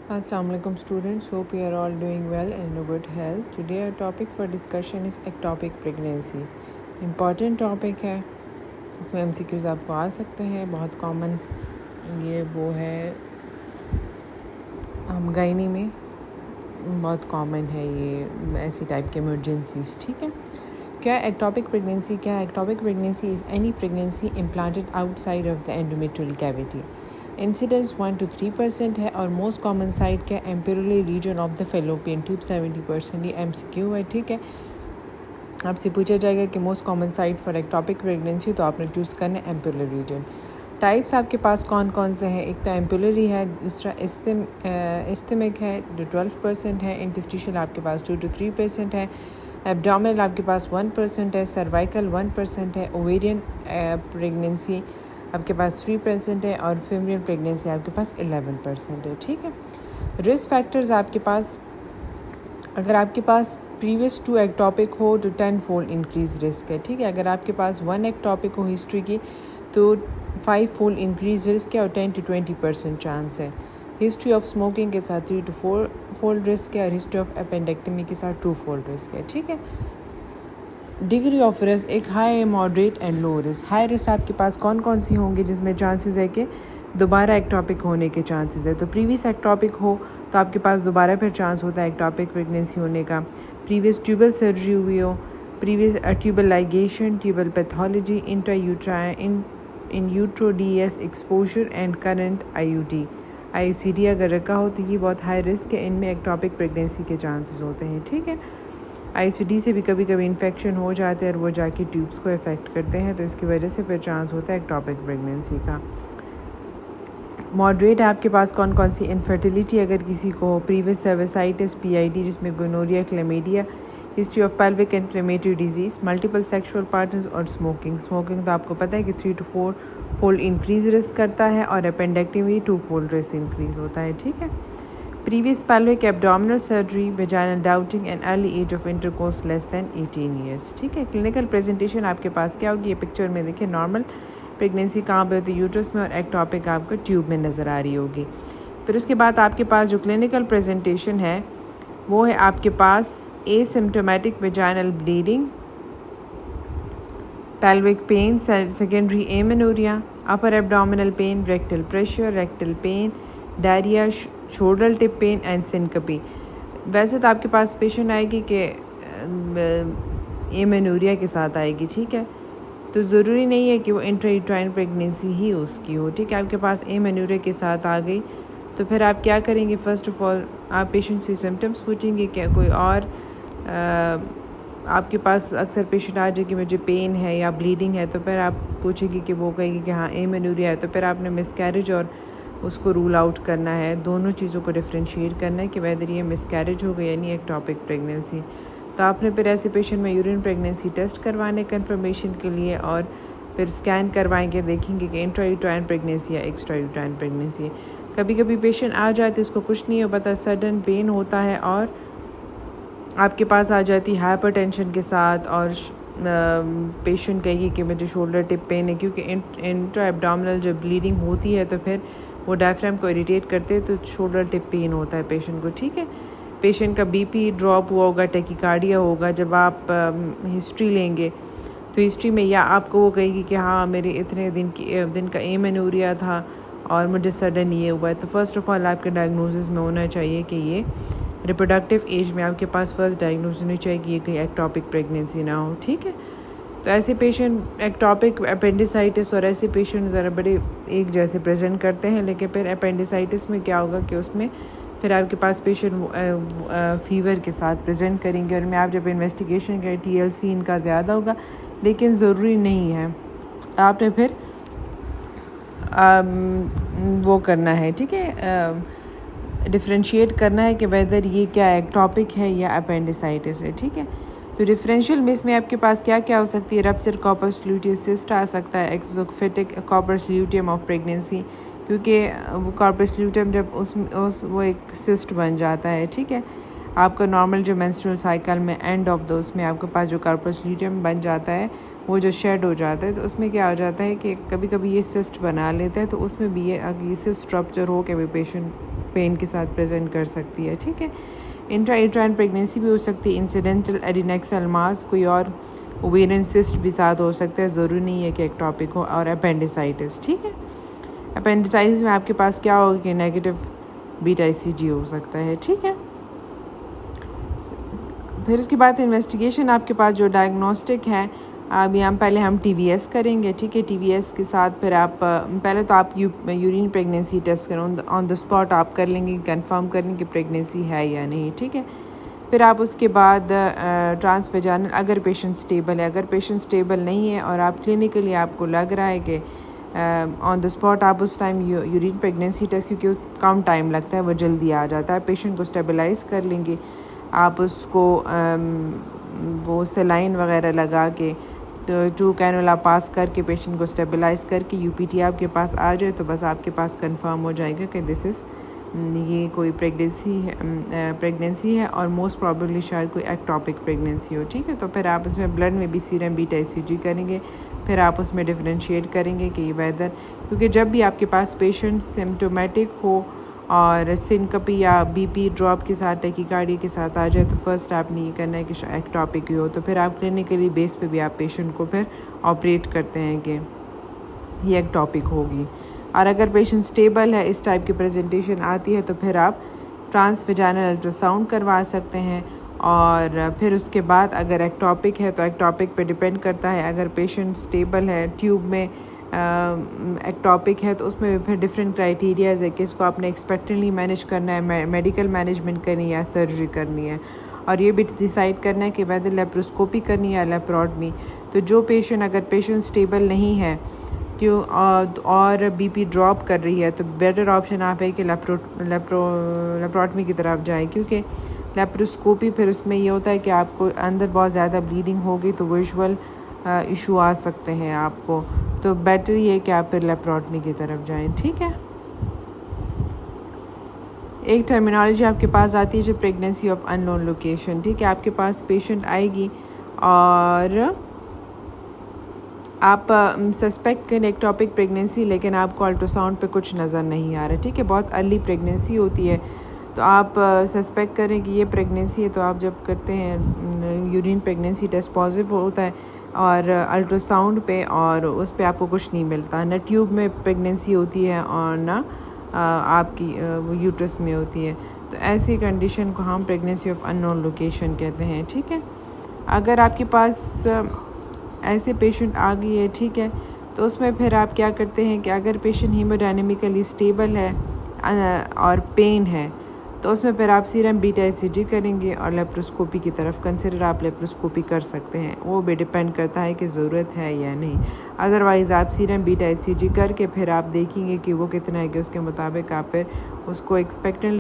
Assalamu alaikum students, hope you are all doing well and in good health. Today our topic for discussion is ectopic pregnancy. Important topic है, इसमें MCQs आपको आ सकते हैं, बहुत common ये वो है हम गायनी में बहुत कॉमन है ये ऐसी टाइप के इमरजेंसीज. ठीक है, क्या एक्टोपिक प्रेगनेंसी क्या है? Ectopic pregnancy is any pregnancy implanted outside of the endometrial cavity. Incidence 1 to 3% है और मोस्ट कॉमन साइट क्या ampullary region of the fallopian tube 70%. ये MCQ है. ठीक है, आपसे पूछा जाएगा कि most common site for ectopic pregnancy, तो आपने चूज़ करना है एम्पेरोली रीजन. टाइप्स आपके पास कौन कौन से हैं? एक तो एम्पुलरी है, दूसरा इस्तेमिक है जो 12% है, इंटेस्टिशियल आपके पास 2 to 3% है, एब्डोमिनल आपके पास 1% है, सर्वाइकल 1% है, ओवेरियन प्रेगनेंसी आपके पास 3% है और फीमेल प्रेगनेंसी आपके पास 11% है. ठीक है, रिस्क फैक्टर्स आपके पास, अगर आपके पास प्रीवियस 2 एक्टोपिक हो तो 10 फोल्ड इंक्रीज रिस्क है. ठीक है, अगर आपके पास 1 एक्टोपिक हो हिस्ट्री की तो 5 फोल्ड इंक्रीज रिस्क है और 10 to 20% चांस है. हिस्ट्री ऑफ स्मोकिंग के साथ 3 to 4 फोल्ड रिस्क है और हिस्ट्री ऑफ एपेंडेक्टमी के साथ 2 फोल्ड रिस्क है. ठीक है, डिग्री ऑफ रिस्क एक high, moderate and low risk. High risk आपके पास कौन कौन सी होंगी जिसमें चांसेस है कि दोबारा एक्टोपिक होने के चांसेस है? तो प्रीवियस एक्टोपिक हो तो आपके पास दोबारा फिर चांस होता है एक्टोपिक प्रेगनेंसी होने का. प्रीवियस ट्यूबल सर्जरी हुई हो, previous tubal ligation, tubal pathology, in utero DS exposure and current IUD अगर रखा हो तो ये बहुत हाई रिस्क है, इनमें एक्टोपिक प्रेगनेंसी के चांसेस होते हैं. ठीक है, IUD से भी कभी कभी इन्फेक्शन हो जाते हैं और वो जाके ट्यूब्स को इफ़ेक्ट करते हैं, तो इसकी वजह से फिर चांस होता है एक्टोपिक प्रेगनेंसी का. मॉडरेट आपके पास कौन कौन सी? इनफर्टिलिटी अगर किसी को हो, प्रीवियस सर्विसाइटिस PID जिसमें gonorrhoea, chlamydia, history of pelvic inflammatory disease, multiple sexual partners और स्मोकिंग तो आपको पता है कि 3 to 4 फोल्ड इंक्रीज रिस्क करता है और एपेंडेक्टमी 2 फोल्ड रिस्क इंक्रीज होता है. ठीक है, previous pelvic abdominal surgery, vaginal douching and early age of intercourse less than 18 years. ठीक है, क्लिनिकल प्रेजेंटेशन आपके पास क्या होगी? ये पिक्चर में देखिए, नॉर्मल प्रेगनेंसी कहाँ पे होती है? यूट्रस में, और एक्टोपिक आपको ट्यूब में नज़र आ रही होगी. फिर उसके बाद आपके पास जो क्लिनिकल प्रेजेंटेशन है वो है आपके पास asymptomatic vaginal bleeding, pelvic pain, secondary amenorrhea, upper abdominal pain, rectal pain, diarrhea, shoulder tip pain and syncope. वैसे तो आपके पास पेशेंट आएगी कि एमेनोरिया के साथ आएगी. ठीक है, तो ज़रूरी नहीं है कि वो इंट्रायूट्राइन प्रेगनेंसी ही उसकी हो. ठीक है, आपके पास एमेनोरिया के साथ आ गई तो फिर आप क्या करेंगे? फ़र्स्ट ऑफ ऑल आप पेशेंट से सिम्टम्स पूछेंगे, क्या कोई और आपके पास अक्सर पेशेंट आ जाए कि मुझे पेन है या ब्लीडिंग है, तो फिर आप पूछेंगे कि वो कहेगी कि हाँ एमेनोरिया है, तो फिर आपने मिसकैरेज और उसको रूल आउट करना है. दोनों चीज़ों को डिफ्रेंशिएट करना है कि वेदर ये मिसकैरेज हो गई यानी एक्टोपिक प्रेगनेंसी. तो आपने फिर ऐसे पेशेंट में यूरिन प्रेगनेंसी टेस्ट करवाने कंफर्मेशन के लिए और फिर स्कैन करवाएंगे, देखेंगे कि इंट्रायूट्राइन प्रेगनेंसी या एक्स्ट्रायूट्राइन प्रेगनेंसी है. कभी कभी पेशेंट आ जाते उसको कुछ नहीं हो पता, सडन पेन होता है और आपके पास आ जाती है हाइपरटेंशन के साथ और पेशेंट कहेगी कि मुझे शोल्डर टिप पेन है, क्योंकि इंट्रा एब्डोमिनल जब ब्लीडिंग होती है तो फिर वो डायफ्राम को इरिटेट करते हैं तो शोल्डर टिप पेन होता है पेशेंट को. ठीक है, पेशेंट का BP ड्रॉप हुआ होगा, टेकिकार्डिया होगा. जब आप हिस्ट्री लेंगे तो हिस्ट्री में या आपको वो कहेगी कि हाँ मेरे इतने दिन का एमेनोरिया था और मुझे सडन ये हुआ है. तो फर्स्ट ऑफ ऑल आपके डायग्नोसिस में होना चाहिए कि ये रिप्रोडक्टिव एज में आपके पास फर्स्ट डायग्नोसिस होनी चाहिए कि ये कहीं एक्टोपिक प्रेगनेंसी ना हो. ठीक है, तो ऐसे पेशेंट एक्टोपिक अपेंडिसाइटिस और ऐसे पेशेंट ज़रा बड़े एक जैसे प्रेजेंट करते हैं, लेकिन फिर अपेंडिसाइटिस में क्या होगा कि उसमें फिर आपके पास पेशेंट फीवर के साथ प्रेजेंट करेंगे और मैं आप जब इन्वेस्टिगेशन करें TLC इनका ज़्यादा होगा, लेकिन ज़रूरी नहीं है. आपने फिर वो करना है. ठीक है, डिफ्रेंशिएट करना है कि वेदर ये क्या एक्टोपिक है या अपेंडिसाइटिस है. ठीक है, तो डिफरेंशियल मिस में आपके पास क्या क्या हो सकती है? रप्चर कॉर्पस ल्यूटियम सिस्ट आ सकता है, एक्सोफिटिक कॉर्पस ल्यूटियम ऑफ प्रेगनेंसी, क्योंकि वो कॉर्पस ल्यूटियम जब वो एक सिस्ट बन जाता है. ठीक है, आपका नॉर्मल जो मेंस्ट्रुअल साइकिल में एंड ऑफ द उसमें आपके पास जो कॉर्पस ल्यूटियम बन जाता है वो जो शेड हो जाता है, तो उसमें क्या हो जाता है कि कभी कभी ये सिस्ट बना लेता है, तो उसमें भी ये सिस्ट रप्चर हो के भी पेशेंट पेन के साथ प्रेजेंट कर सकती है, ठीक है। इंट्रा यूट्राइन प्रेगनेंसी भी हो सकती है, इंसिडेंटल एडिनेक्सल मास, कोई और ओवेरियन सिस्ट भी साथ हो सकता है, ज़रूरी नहीं है कि एक्टोपिक हो, और अपेंडिसाइटिस, ठीक है। अपेंडिसाइटिस में आपके पास क्या होगा कि नेगेटिव बीटा ICG हो सकता है, ठीक है। फिर उसके बाद इन्वेस्टिगेशन आपके पास जो डायग्नोस्टिक है, अभी पहले हम TVS करेंगे, ठीक है। TVS के साथ फिर आप पहले तो आप यूरिन प्रेगनेंसी टेस्ट करें, ऑन द स्पॉट आप कर लेंगे, कंफर्म कर लेंगे कि प्रेगनेंसी है या नहीं, ठीक है। फिर आप उसके बाद ट्रांसवेजाइनल, अगर पेशेंट स्टेबल है, अगर पेशेंट स्टेबल नहीं है और आप क्लिनिकली आपको लग रहा है कि ऑन द स्पॉट आप उस टाइम यूरिन प्रेगनेंसी टेस्ट, क्योंकि कम टाइम लगता है, वो जल्दी आ जाता है, पेशेंट को स्टेबलाइज कर लेंगे, आप उसको वो सेलाइन वगैरह लगा के 2 कैनुला पास करके पेशेंट को स्टेबलाइज करके UPT आपके पास आ जाए तो बस आपके पास कंफर्म हो जाएगा कि दिस इज़ ये कोई प्रेगनेंसी है और मोस्ट प्रॉबेबली शायद कोई एक्टोपिक प्रेगनेंसी हो, ठीक है। तो फिर आप उसमें ब्लड में भी सीरम बीटा ICG करेंगे, फिर आप उसमें डिफरेंशिएट करेंगे कि वेदर, क्योंकि जब भी आपके पास पेशेंट सिम्टोमेटिक हो और सिनकपी या BP ड्रॉप के साथ, टैकीकार्डिया के साथ आ जाए, तो फर्स्ट आपने ये करना है कि एक्टोपिक ही हो, तो फिर आप क्लिनिकली बेस पे भी आप पेशेंट को फिर ऑपरेट करते हैं कि ये एक्टोपिक होगी। और अगर पेशेंट स्टेबल है, इस टाइप की प्रेजेंटेशन आती है, तो फिर आप ट्रांसवेजाइनल अल्ट्रासाउंड करवा सकते हैं। और फिर उसके बाद अगर एक्टोपिक है तो एक्टोपिक पे डिपेंड करता है, अगर पेशेंट स्टेबल है, ट्यूब में एक्टोपिक है, तो उसमें फिर डिफरेंट क्राइटेरियाज है कि इसको आपने एक्सपेक्टेंटली मैनेज करना है, मेडिकल मैनेजमेंट करनी है या सर्जरी करनी है, और ये भी डिसाइड करना है कि वैसे लेप्रोस्कोपी करनी है या लेप्रोटमी। तो जो पेशेंट, अगर पेशेंट स्टेबल नहीं है क्यों और BP ड्रॉप कर रही है, तो बेटर ऑप्शन आप है कि लेप्रोटमी की तरफ जाएं, क्योंकि लेप्रोस्कोपी फिर उसमें ये होता है कि आपको अंदर बहुत ज़्यादा ब्लीडिंग होगी तो विजुअल इशू आ सकते हैं आपको, तो बेटर ये है कि आप फिर लेप्रोटमी की तरफ जाएं, ठीक है। एक टर्मिनोलॉजी आपके पास आती है जो प्रेगनेंसी ऑफ अननोन लोकेशन, ठीक है। आपके पास पेशेंट आएगी और आप सस्पेक्ट करें एक्टोपिक प्रेगनेंसी, लेकिन आपको अल्ट्रासाउंड पे कुछ नज़र नहीं आ रहा, ठीक है, बहुत अर्ली प्रेगनेंसी होती है, तो आप सस्पेक्ट करें कि ये प्रेगनेंसी है, तो आप जब करते हैं यूरिन प्रेगनेंसी टेस्ट पॉजिटिव होता है और अल्ट्रासाउंड पे, और उस पे आपको कुछ नहीं मिलता, ना ट्यूब में प्रेगनेंसी होती है और ना आपकी वो यूट्रस में होती है, तो ऐसी कंडीशन को हम प्रेगनेंसी ऑफ अननोन लोकेशन कहते हैं, ठीक है। अगर आपके पास ऐसे पेशेंट आ गई है, ठीक है, तो उसमें फिर आप क्या करते हैं कि अगर पेशेंट हीमोडायनेमिकली स्टेबल है और पेन है, तो उसमें फिर आप सीरम बीटा ICG करेंगे और लेप्रोस्कोपी की तरफ कंसिडर आप लेप्रोस्कोपी कर सकते हैं, वो भी डिपेंड करता है कि ज़रूरत है या नहीं। अदरवाइज़ आप सीरम बीटा ICG करके फिर आप देखेंगे कि वो कितना है, कि उसके मुताबिक आप फिर उसको एक्सपेक्टेंट